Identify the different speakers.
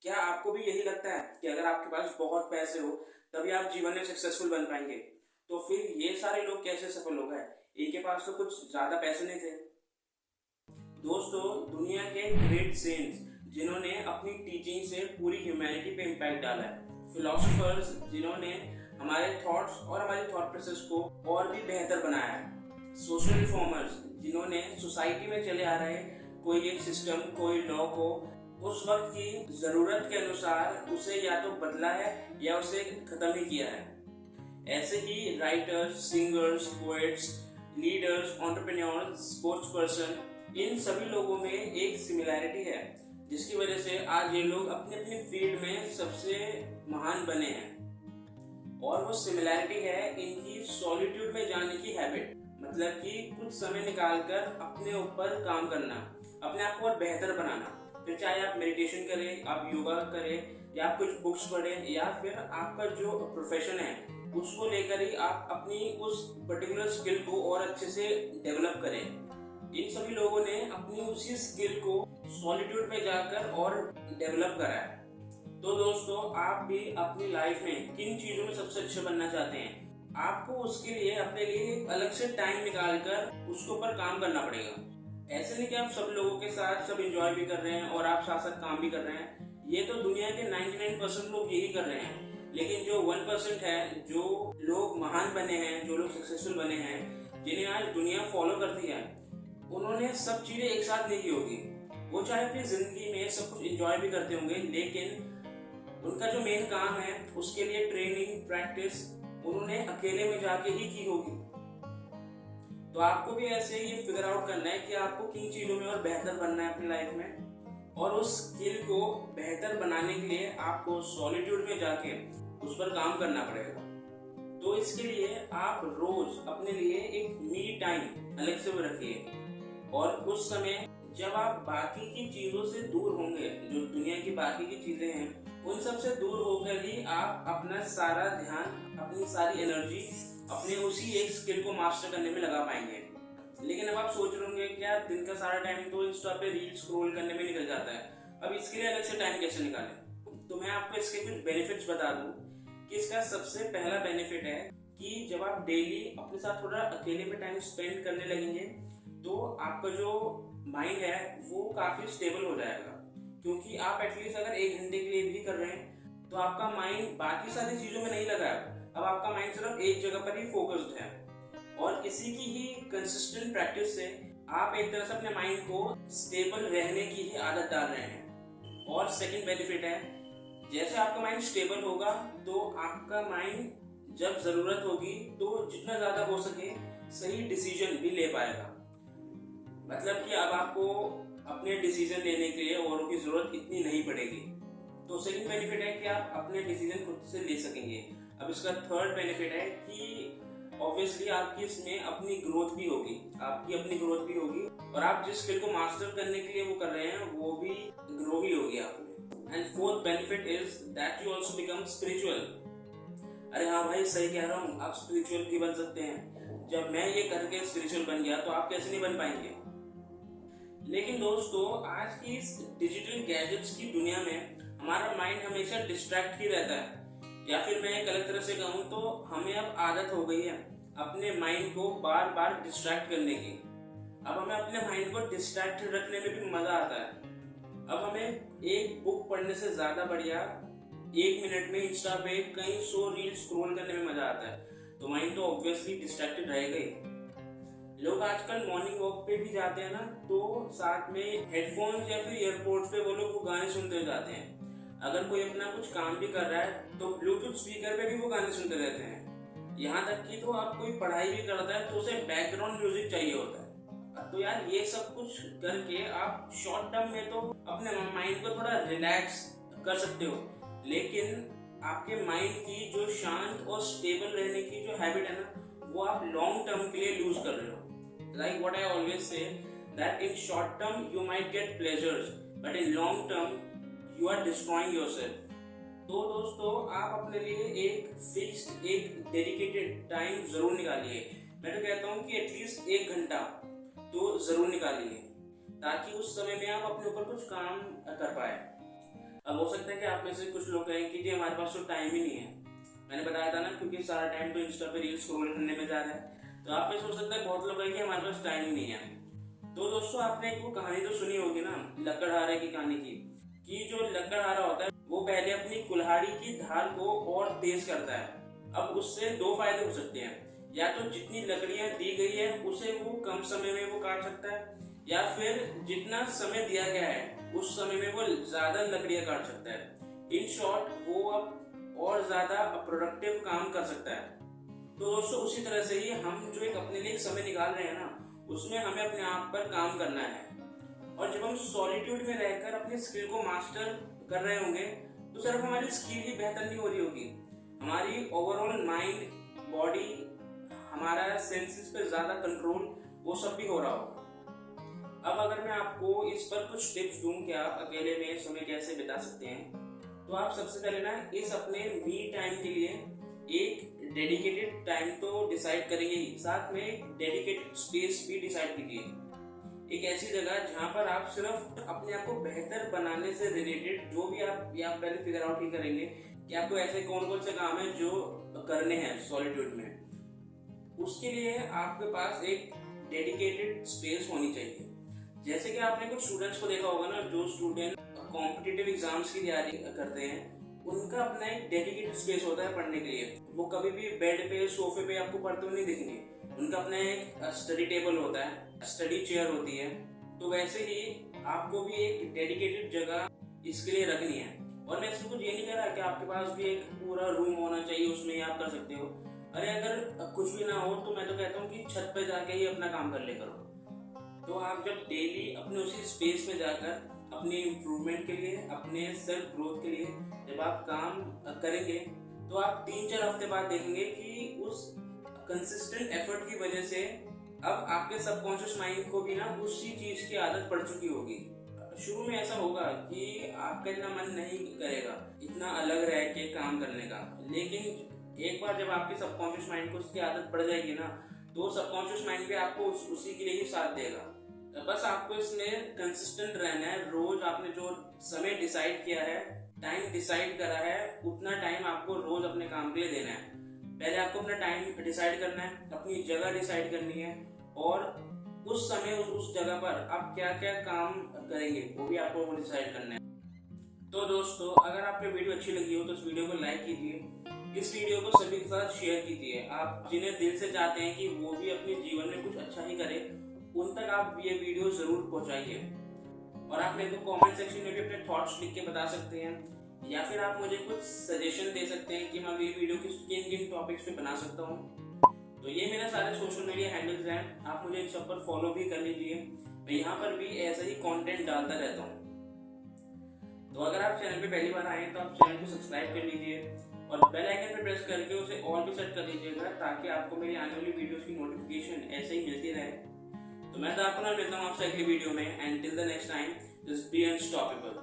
Speaker 1: क्या आपको भी यही लगता है कि अगर आपके पास बहुत पैसे हो तभी आप जीवन में सक्सेसफुल बन पाएंगे? तो फिर ये सारे लोग कैसे सफल हो गए? इनके पास तो कुछ ज्यादा पैसे नहीं थे। दोस्तों, दुनिया के ग्रेट सेंट्स जिन्होंने अपनी टीचिंग से पूरी ह्यूमैनिटी पे इम्पैक्ट डाला है, फिलोसोफर्स जिन्होंने हमारे थॉट्स और हमारी थॉट प्रोसेस को और भी बेहतर बनाया है, सोशल रिफॉर्मर्स जिन्होंने सोसाइटी में चले आ रहे कोई एक सिस्टम, कोई लॉ को उस वक्त की जरूरत के अनुसार उसे या तो बदला है या उसे खत्म ही किया है। ऐसे ही writers, singers, poets, leaders, entrepreneurs, sports person, इन सभी लोगों में एक सिमिलैरिटी है जिसकी वजह से आज ये लोग अपने अपने फील्ड में सबसे महान बने हैं। और वो सिमिलैरिटी है इनकी सॉलिट्यूड में जाने की हैबिट, मतलब कि कुछ समय निकालकर अपने ऊपर काम करना, अपने आप को और बेहतर बनाना। फिर चाहे आप मेडिटेशन करें, आप योगा करें, या आप कुछ बुक्स पढ़ें, या फिर आपका जो प्रोफेशन है उसको लेकर ही आप अपनी उस पर्टिकुलर स्किल को और अच्छे से डेवलप करें। इन सभी लोगों ने अपनी उसी स्किल को सॉलिट्यूड में जाकर और डेवलप करा है। तो दोस्तों, आप भी अपनी लाइफ में किन चीजों में सबसे अच्छे बनना चाहते हैं? आपको उसके लिए अपने लिए अलग से टाइम निकालकर उसके ऊपर काम करना पड़ेगा। ऐसे नहीं कि आप सब लोगों के साथ सब एंजॉय भी कर रहे हैं और आप साथ साथ काम भी कर रहे हैं। ये तो दुनिया के 99% लोग यही कर रहे हैं। लेकिन जो 1% है, जो लोग महान बने हैं, जो लोग सक्सेसफुल बने हैं, जिन्हें आज दुनिया फॉलो करती है, उन्होंने सब चीजें एक साथ नहीं की होगी। वो चाहे अपनी जिंदगी में सब कुछ एंजॉय भी करते होंगे, लेकिन उनका जो मेन काम है उसके लिए ट्रेनिंग, प्रैक्टिस उन्होंने अकेले में जाके ही की होगी। तो आपको भी ऐसे ही फिगर आउट करना है कि आपको किन चीजों में और बेहतर बनना है अपनी लाइफ में, और उस स्किल को बेहतर बनाने के लिए आपको सॉलिट्यूड में जाके उस पर काम करना पड़ेगा। तो इसके लिए आप रोज अपने लिए एक मी टाइम अलग से रखिए, और उस समय जब आप बाकी की चीजों से दूर होंगे, जो दुनिया की बाकी की चीजें हैं उन सब से दूर होकर ही आप अपना सारा ध्यान, अपनी सारी एनर्जी अपने उसी एक स्किल को मास्टर करने में लगा पाएंगे। लेकिन अब आप सोच रहे होंगे कि यार दिन का सारा टाइम तो इंस्टा पे रील स्क्रॉल करने में निकल जाता है, अब इसके लिए अलग से टाइम कैसे निकालें? तो मैं आपको इसके कुछ बेनिफिट्स बता दूं कि इसका सबसे पहला बेनिफिट है कि जब आप डेली अपने साथ थोड़ा अकेले में टाइम स्पेंड करने लगेंगे तो आपका जो माइंड है वो काफी स्टेबल हो जाएगा। क्योंकि आप एटलीस्ट अगर 1 घंटे के लिए भी कर रहे हैं तो आपका माइंड बाकी सारी चीजों में नहीं लगा है, अब आपका माइंड सिर्फ एक जगह पर ही फोकस्ड है। और इसी की ही कंसिस्टेंट प्रैक्टिस से आप एक तरह से अपने माइंड को स्टेबल रहने की ही आदत डाल रहे हैं। और सेकंड बेनिफिट है, जैसे आपका माइंड स्टेबल होगा तो आपका माइंड जब जरूरत होगी तो जितना ज्यादा हो सके सही डिसीजन भी ले पाएगा। मतलब कि अब आपको अपने डिसीजन लेने के लिए औरों की जरूरत इतनी नहीं पड़ेगी। तो सेकंड बेनिफिट है कि आप अपने डिसीजन खुद से ले सकेंगे। अब इसका थर्ड बेनिफिट है कि ऑब्वियसली आपकी इसमें अपनी ग्रोथ भी होगी, आपकी अपनी ग्रोथ भी होगी, और आप जिस स्किल को मास्टर करने के लिए वो कर रहे हैं वो भी ग्रो ही होगी आप में। And fourth benefit is that you also become spiritual. अरे हाँ भाई, सही कह रहा हूँ, आप स्पिरिचुअल भी बन सकते हैं। जब मैं ये करके स्पिरिचुअल बन गया तो आप कैसे नहीं बन पाएंगे? लेकिन दोस्तों, आज की इस डिजिटल गैजेट्स की दुनिया में हमारा माइंड हमेशा डिस्ट्रैक्ट ही रहता है, या फिर मैं एक अलग तरह से कहूँ तो हमें अब आदत हो गई है अपने माइंड को बार बार डिस्ट्रैक्ट करने की। अब हमें अपने माइंड को डिस्ट्रैक्टेड रखने में भी मजा आता है। अब हमें एक बुक पढ़ने से ज्यादा बढ़िया 1 मिनट में इंस्टा पे कई 100 रील स्क्रॉल करने में मजा आता है। तो माइंड तो ऑब्वियसली डिस्ट्रैक्टेड रहेगा ही। लोग आजकल मॉर्निंग वॉक पे भी जाते हैं ना, तो साथ में हेडफोन्स या फिर ईयरपोड्स पे वो लोग गाने सुनते हुए जाते हैं। अगर कोई अपना कुछ काम भी कर रहा है तो ब्लूटूथ स्पीकर पे भी वो गाने सुनते रहते हैं। यहाँ तक कि तो आप कोई पढ़ाई भी करता है तो उसे बैकग्राउंड म्यूजिक चाहिए होता है। तो यार ये सब कुछ करके आप शॉर्ट टर्म में तो अपने माइंड को थोड़ा रिलैक्स कर सकते हो, लेकिन आपके माइंड की जो शांत और स्टेबल रहने की जो हैबिट है ना, वो आप लॉन्ग टर्म के लिए लूज कर रहे हो। Like what I always say, that in short term you might get pleasures, but in long term you are destroying yourself. तो दोस्तों, आप अपने लिए एक फिक्स्ड, एक डेडिकेटेड टाइम जरूर निकालिए। मैं तो कहता हूँ कि एटलीस्ट 1 घंटा तो जरूर निकालिए, ताकि उस समय में आप अपने ऊपर कुछ काम कर पाए। अब हो सकता है कि आप में से कुछ लोग कहें कि जी हमारे पास तो टाइम ही नहीं है। मैंने बताया था ना, क्योंकि सारा टाइम तो इंस्टा पे रील्स स्क्रॉल करने में जा रहा है। तो आप में सोच सकते हैं बहुत लोग हैं कि हमारे पास टाइम ही नहीं है। तो दोस्तों आपने एक वो कहानी तो सुनी होगी ना, लकड़हारे की कहानी की, कि जो लकड़हारा होता है वो पहले अपनी कुल्हाड़ी की धार को और तेज करता है। अब उससे दो फायदे हो सकते हैं, या तो जितनी लकड़ियां दी गई है उसे वो कम समय में वो काट सकता है, या फिर जितना समय दिया गया है उस समय में वो ज्यादा लकड़ियां काट सकता है। इन शॉर्ट वो अब और ज्यादा प्रोडक्टिव काम कर सकता है। तो दोस्तों उसी तरह से ही हम जो एक अपने लिए समय निकाल रहे हैं ना, उसमें हमें अपने आप पर काम करना है। और जब हम सॉलिट्यूड में रहकर अपनी स्किल को मास्टर कर रहे होंगे तो सिर्फ हमारी स्किल ही बेहतर नहीं हो रही होगी, हमारी ओवरऑल माइंड, बॉडी, हमारा सेंसेस पे ज्यादा कंट्रोल, वो सब भी हो रहा होगा। अब अगर मैं आपको इस पर कुछ टिप्स दूं कि आप अकेले में समय कैसे बिता सकते हैं, तो आप सबसे पहले ना इस अपने मी टाइम के लिए एक डेडिकेटेड टाइम तो डिसाइड करेंगे ही, साथ में एक डेडिकेटेड स्पेस भी डिसाइड कीजिए। एक ऐसी जगह जहां पर आप सिर्फ अपने आप को बेहतर बनाने से रिलेटेड जो भी आप पहले फिगर आउट ही करेंगे कि आपको ऐसे कौन कौन से काम है जो करने हैं सॉलिट्यूड में। उसके लिए आपके पास एक डेडिकेटेड स्पेस होनी चाहिए। जैसे कि आपने कुछ स्टूडेंट्स को देखा होगा ना, जो स्टूडेंट कॉम्पिटिटिव एग्जाम्स की तैयारी करते हैं, उनका अपना एक डेडिकेटेड स्पेस होता है पढ़ने के लिए। वो कभी भी बेड पे, सोफे पे आपको पढ़ते हुए नहीं दिखेंगे। उनका अपना एक स्टडी टेबल होता है, स्टडी चेयर होती है। तो वैसे ही आपको भी एक डेडिकेटेड जगह इसके लिए रखनी है। और मैं इसमें कुछ ये नहीं कह रहा कि आपके पास भी एक पूरा रूम होना चाहिए, उसमें ही आप कर सकते हो। अरे अगर कुछ भी ना हो तो मैं तो कहता हूँ कि छत पे जाके ही अपना काम कर ले करो। तो आप जब डेली अपने उसी स्पेस में जाकर अपने इम्प्रूवमेंट के लिए, अपने सेल्फ ग्रोथ के लिए जब आप काम करेंगे, तो आप 3-4 हफ्ते बाद देखेंगे कि उस कंसिस्टेंट एफर्ट की वजह से अब आपके सबकॉन्शियस माइंड को भी ना उसी चीज की आदत पड़ चुकी होगी। शुरू में ऐसा होगा कि आपका इतना मन नहीं करेगा इतना अलग रह के काम करने का, लेकिन एक बार जब आपके सबकॉन्शियस माइंड को उसकी आदत पड़ जाएगी ना, तो सबकॉन्शियस माइंड भी आपको उसी के लिए ही साथ देगा। बस आपको इसमें कंसिस्टेंट रहना है। रोज आपने जो समय डिसाइड किया है, टाइम डिसाइड करा है, उतना टाइम आपको रोज अपने काम के लिए देना है। पहले आपको अपना टाइम डिसाइड करना है, अपनी जगह डिसाइड करनी है, और उस समय उस जगह पर आप क्या क्या काम करेंगे वो भी आपको डिसाइड करना है। तो दोस्तों अगर आपको वीडियो अच्छी लगी हो तो इस वीडियो को लाइक कीजिए, इस वीडियो को सभी के साथ शेयर कीजिए। आप जिन्हें दिल से चाहते हैं कि वो भी अपने जीवन में कुछ अच्छा ही करे, उन तक आप ये वीडियो जरूर पहुंचाइए। और आप मेरे को कमेंट सेक्शन में भी अपने थॉट्स लिख के बता सकते हैं, या फिर आप मुझे कुछ सजेशन दे सकते हैं कि मैं ये वीडियो किन किन टॉपिक्स पे बना सकता हूँ। तो ये मेरे सारे सोशल मीडिया हैंडल्स हैं, आप मुझे इन सब पर फॉलो भी कर लीजिए। मैं यहाँ पर भी ऐसा ही कंटेंट डालता रहता हूँ। तो अगर आप चैनल पे पहली बार आए तो आप चैनल को सब्सक्राइब कर लीजिए और बेल आइकन पे प्रेस करके उसे ऑल पे सेट कर लीजिएगा, ताकि आपको मेरी आने वाली वीडियोस की नोटिफिकेशन ऐसे ही मिलती रहे। तो मैं तो आपको मिलता हूँ आपसे अगली वीडियो में, and till the next time, just be unstoppable.